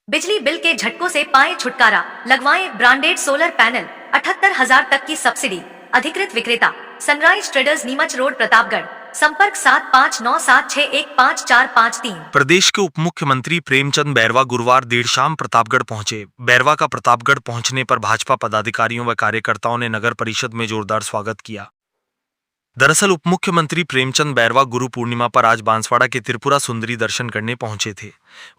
बिजली बिल के झटकों से पाएं छुटकारा, लगवाएं ब्रांडेड सोलर पैनल, 78,000 तक की सब्सिडी। अधिकृत विक्रेता sunrise traders, Neemuch road, Pratapgarh. संपर्क 7597615453। प्रदेश के उप मुख्यमंत्री प्रेमचंद बैरवा गुरुवार देर शाम प्रतापगढ़ पहुंचे। बैरवा का प्रतापगढ़ पहुंचने पर भाजपा पदाधिकारियों व कार्यकर्ताओं ने नगर परिषद में जोरदार स्वागत किया। दरअसल उप मुख्यमंत्री प्रेमचंद बैरवा गुरु पूर्णिमा पर आज बांसवाड़ा के त्रिपुरा सुंदरी दर्शन करने पहुंचे थे।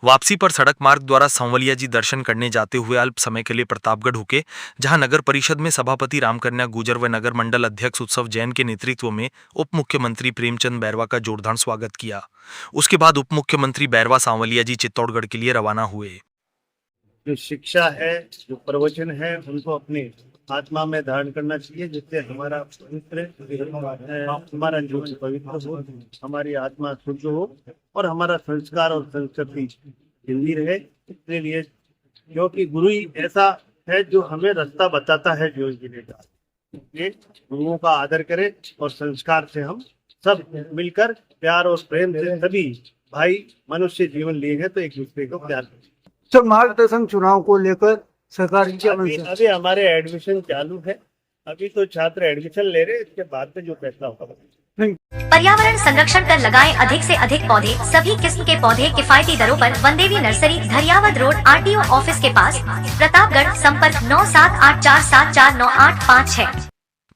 वापसी पर सड़क मार्ग द्वारा संवलिया जी दर्शन करने जाते हुए अल्प समय के लिए प्रतापगढ़ रुके, जहां नगर परिषद में सभापति रामकन्या गुर्जर व नगर मंडल अध्यक्ष उत्सव जैन के नेतृत्व में उप मुख्यमंत्री प्रेमचंद बैरवा का जोरदार स्वागत किया। उसके बाद उप मुख्यमंत्री बैरवा सांवलिया जी चित्तौड़गढ़ के लिए रवाना हुए। जो शिक्षा है, जो प्रवचन है, उनको अपनी आत्मा में धारण करना चाहिए, जिससे हमारा पवित्र हमारा जीवन पवित्र हो, हमारी आत्मा शुद्ध हो और हमारा संस्कार और संस्कृति जिंदी रहे। इसके लिए क्योंकि गुरु ही ऐसा है जो हमें रास्ता बताता है जीवन जीने का। ये गुरुओं का आदर करें और संस्कार से हम सब मिलकर प्यार और प्रेम से सभी भाई मनुष्य जीवन लिए हैं, तो एक दूसरे को प्यार करें। सर, मार्गदर्शन चुनाव को लेकर सरकार अभी हमारे एडमिशन चालू है। अभी तो छात्र एडमिशन ले रहे हैं, इसके बाद में जो फैसला होगा। पर्यावरण संरक्षण कर लगाएं अधिक से अधिक पौधे। सभी किस्म के पौधे किफायती दरों पर Vanadevi nursery, Dhariyawad road, RTO office के पास, प्रतापगढ़। संपर्क 9784479856।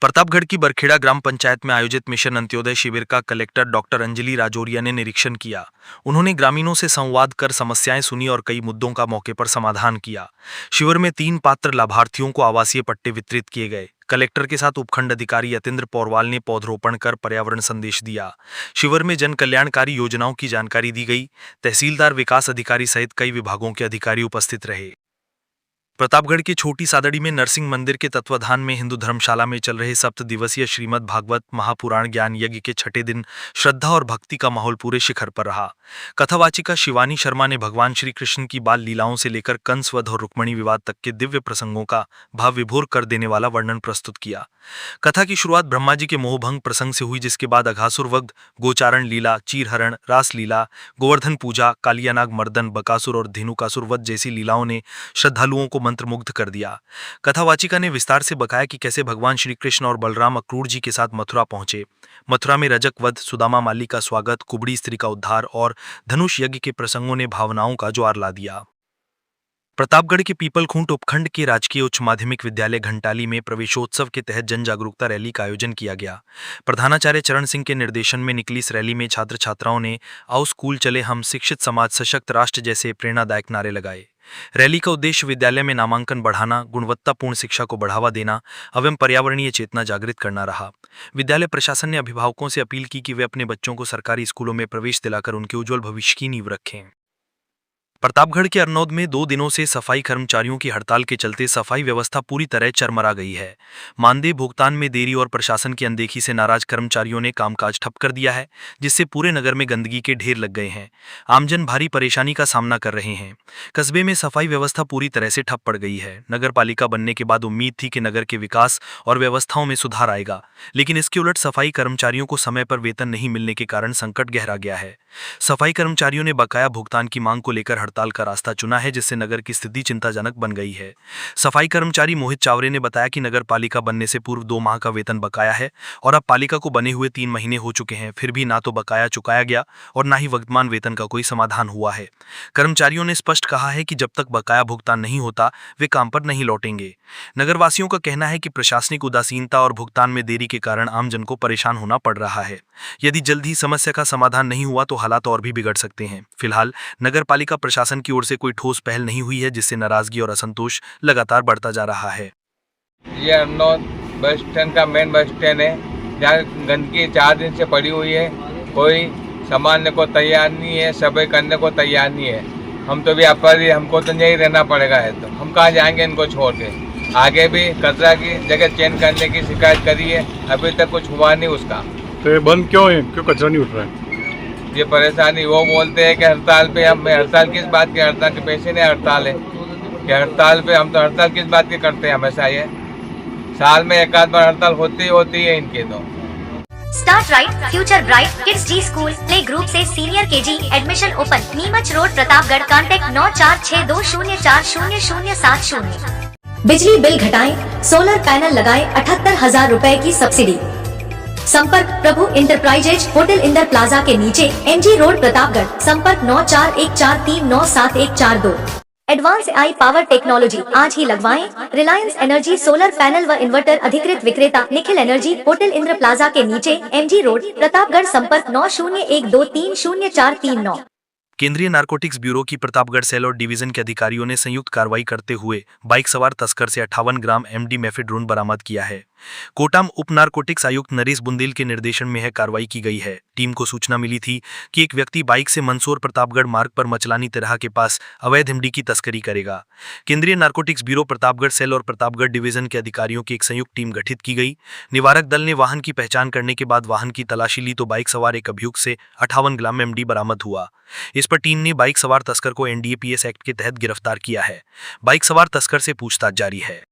प्रतापगढ़ की बरखेड़ा ग्राम पंचायत में आयोजित मिशन अंत्योदय शिविर का कलेक्टर डॉक्टर अंजलि राजौरिया ने निरीक्षण किया। उन्होंने ग्रामीणों से संवाद कर समस्याएं सुनी और कई मुद्दों का मौके पर समाधान किया। शिविर में 3 पात्र लाभार्थियों को आवासीय पट्टे वितरित किए गए। कलेक्टर के साथ उपखंड अधिकारी यतेंद्र पौरवाल ने पौधरोपण कर पर्यावरण संदेश दिया। शिविर में जन कल्याणकारी योजनाओं की जानकारी दी गई। तहसीलदार, विकास अधिकारी सहित कई विभागों के अधिकारी उपस्थित रहे। प्रतापगढ़ के छोटी सादड़ी में नरसिंह मंदिर के तत्वाधान में हिंदू धर्मशाला में चल रहे 7 दिवसीय श्रीमद् भागवत महापुराण ज्ञान यज्ञ के 6ठे दिन श्रद्धा और भक्ति का माहौल पूरे शिखर पर रहा। कथावाचिका शिवानी शर्मा ने भगवान श्री कृष्ण की बाल लीलाओं से लेकर कंसवध और रुक्मणी विवाद तक के दिव्य प्रसंगों का भाव विभोर कर देने वाला वर्णन प्रस्तुत किया। कथा की शुरुआत ब्रह्मा जी के मोहभंग प्रसंग से हुई, जिसके बाद अघासुर वध, गोचारण लीला, चीरहरण, रास लीला, गोवर्धन पूजा, कालियानाग मर्दन, बकासुर और धेनुकासुर वध जैसी लीलाओं ने श्रद्धालुओं को मंत्रमुग्ध कर दिया। कथावाचिका ने विस्तार से बताया कि कैसे भगवान श्री कृष्ण और बलराम अक्रूर जी के साथ मथुरा पहुंचे। मथुरा में रजक वध, सुदामा माली का स्वागत, कुबड़ी स्त्री का उद्धार और धनुष यज्ञ के प्रसंगों ने भावनाओं का ज्वार ला दिया। प्रतापगढ़ के पीपलखूंट उपखंड के राजकीय उच्च माध्यमिक विद्यालय घंटाली में प्रवेशोत्सव के तहत जन जागरूकता रैली का आयोजन किया गया। प्रधानाचार्य चरण सिंह के निर्देशन में निकली इस रैली में छात्र छात्राओं ने आओ स्कूल चले हम, शिक्षित समाज सशक्त राष्ट्र जैसे प्रेरणादायक नारे लगाए। रैली का उद्देश्य विद्यालय में नामांकन बढ़ाना, गुणवत्तापूर्ण शिक्षा को बढ़ावा देना एवं पर्यावरणीय चेतना जागृत करना रहा। विद्यालय प्रशासन ने अभिभावकों से अपील की कि वे अपने बच्चों को सरकारी स्कूलों में प्रवेश दिलाकर उनके उज्जवल भविष्य की नींव रखें। प्रतापगढ़ के अरनौद में 2 दिनों से सफाई कर्मचारियों की हड़ताल के चलते सफाई व्यवस्था पूरी तरह चरमरा गई है। मानदेय भुगतान में देरी और प्रशासन की अनदेखी से नाराज कर्मचारियों ने कामकाज ठप कर दिया है, जिससे पूरे नगर में गंदगी के ढेर लग गए हैं। आमजन भारी परेशानी का सामना कर रहे हैं। कस्बे में सफाई व्यवस्था पूरी तरह से ठप पड़ गई है। नगर पालिका बनने के बाद उम्मीद थी कि नगर के विकास और व्यवस्थाओं में सुधार आएगा, लेकिन इसके उलट सफाई कर्मचारियों को समय पर वेतन नहीं मिलने के कारण संकट गहरा गया है। सफाई कर्मचारियों ने बकाया भुगतान की मांग को लेकर हड़ताल का रास्ता चुना है, जिससे नगर की स्थिति चिंताजनक बन गई है। सफाई कर्मचारी मोहित चावरे ने बताया कि नगर पालिका बनने से पूर्व 2 माह का वेतन बकाया है और अब पालिका को बने हुए 3 महीने हो चुके हैं, फिर भी ना तो बकाया चुकाया गया और ना ही वर्तमान वेतन का कोई समाधान हुआ है। कर्मचारियों ने स्पष्ट कहा है कि जब तक बकाया भुगतान नहीं होता वे काम पर नहीं लौटेंगे। नगरवासियों का कहना है कि प्रशासनिक उदासीनता और भुगतान में देरी के कारण आमजन को परेशान होना पड़ रहा है। यदि जल्द ही समस्या का समाधान नहीं हुआ तो हालात और भी बिगड़ सकते हैं। फिलहाल नगर पालिका प्रशासन की ओर से कोई ठोस पहल नहीं हुई है, जिससे नाराजगी और असंतोष लगातार बढ़ता जा रहा है। ये अरनौद बस स्टैंड का मेन बस स्टैंड है, जहाँ गंदगी 4 दिन से पड़ी हुई है। कोई संभालने को तैयार नहीं है, सफाई करने को तैयार नहीं है। हम तो भी अपराधी, हमको तो यहीं रहना पड़ेगा है, तो हम कहाँ जाएंगे इनको छोड़ के। आगे भी कचरा की जगह चेंज करने की शिकायत करी है, अभी तक कुछ हुआ नहीं उसका। तो ये बंद क्यों है, क्यों कचरा नहीं उठ रहा है? ये परेशानी, वो बोलते हैं कि हड़ताल पे, हम हड़ताल किस बात की, हड़ताल के पैसे नहीं, हड़ताल है कि हड़ताल पे, हम तो हड़ताल किस बात की करते हैं हमेशा। ये साल में 1 आध बार हड़ताल होती है इनकी तो। Start right, future bright, kids जी स्कूल प्ले ग्रुप से senior KG admission open. Neemuch road, Pratapgarh. Contact 9462200070। बिजली बिल घटाएं, सोलर पैनल लगाएं, 78,000 रुपए की सब्सिडी। संपर्क प्रभु इंटरप्राइजेज, होटल इंदर प्लाजा के नीचे, MG रोड, प्रतापगढ़। संपर्क 9414397142। एडवांस AI पावर टेक्नोलॉजी आज ही लगवाएं। रिलायंस एनर्जी सोलर पैनल व इन्वर्टर अधिकृत विक्रेता Nikhil energy, hotel Indra plaza के नीचे, MG रोड, प्रतापगढ़। संपर्क 9012300439। केंद्रीय नारकोटिक्स ब्यूरो की प्रतापगढ़ सेल और डिवीजन के अधिकारियों ने संयुक्त कार्रवाई करते हुए बाइक सवार तस्कर से 58 ग्राम MD मेफेड्रोन बरामद किया है। कोटाम उप नारकोटिक्स आयुक्त नरेश बुंदेल के निर्देशन में यह कार्रवाई की गई है। टीम को सूचना मिली थी कि एक व्यक्ति बाइक से मंदसौर प्रतापगढ़ मार्ग पर मचलानी तिराहा के पास अवैध MD की तस्करी करेगा। केंद्रीय नारकोटिक्स ब्यूरो प्रतापगढ़ सेल और प्रतापगढ़ डिवीजन के अधिकारियों की एक संयुक्त टीम गठित की गई। निवारक दल ने वाहन की पहचान करने के बाद वाहन की तलाशी ली तो बाइक सवार एक अभियुक्त से 58 ग्राम MD बरामद हुआ। इस पर टीम ने बाइक सवार तस्कर को NDPS एक्ट के तहत गिरफ्तार किया है। बाइक सवार तस्कर से पूछताछ जारी है।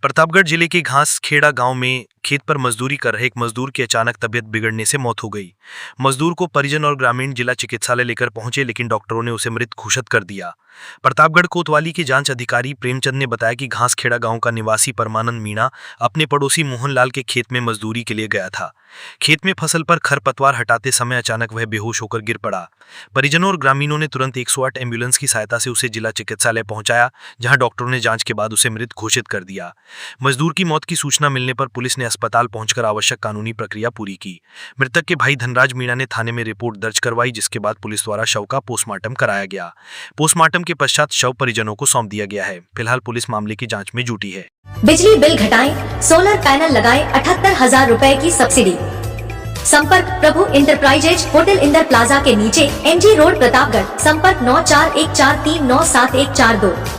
प्रतापगढ़ जिले के घास खेड़ा गांव में खेत पर मजदूरी कर रहे एक मजदूर की अचानक तबियत बिगड़ने से मौत हो गई। मजदूर को परिजन और ग्रामीण जिला चिकित्सालय लेकर पहुंचे, लेकिन डॉक्टरों ने उसे मृत घोषित कर दिया। प्रतापगढ़ कोतवाली के जांच अधिकारी प्रेमचंद ने बताया कि घास खेड़ा गांव का निवासी परमानंद मीणा अपने पड़ोसी मोहनलाल के खेत में मजदूरी के लिए गया था। खेत में फसल पर खरपतवार हटाते समय अचानक वह बेहोश होकर गिर पड़ा। परिजनों और ग्रामीणों ने तुरंत 108 एम्बुलेंस की सहायता से उसे जिला चिकित्सालय पहुंचाया, जहां डॉक्टरों ने जांच के बाद उसे मृत घोषित कर दिया। मजदूर की मौत की सूचना मिलने पर पुलिस ने अस्पताल पहुंचकर आवश्यक कानूनी प्रक्रिया पूरी की। मृतक के भाई धनराज मीणा ने थाने में रिपोर्ट दर्ज करवाई, जिसके बाद पुलिस द्वारा शव का पोस्टमार्टम कराया गया। पोस्टमार्टम के पश्चात शव परिजनों को सौंप दिया गया है। फिलहाल पुलिस मामले की जांच में जुटी है। बिजली बिल घटाएं, सोलर पैनल लगाएं, 78,000 रुपए की सब्सिडी। संपर्क प्रभु इंटरप्राइजेज, होटल इंदर प्लाजा के नीचे, MG रोड, प्रतापगढ़। संपर्क 9414397142।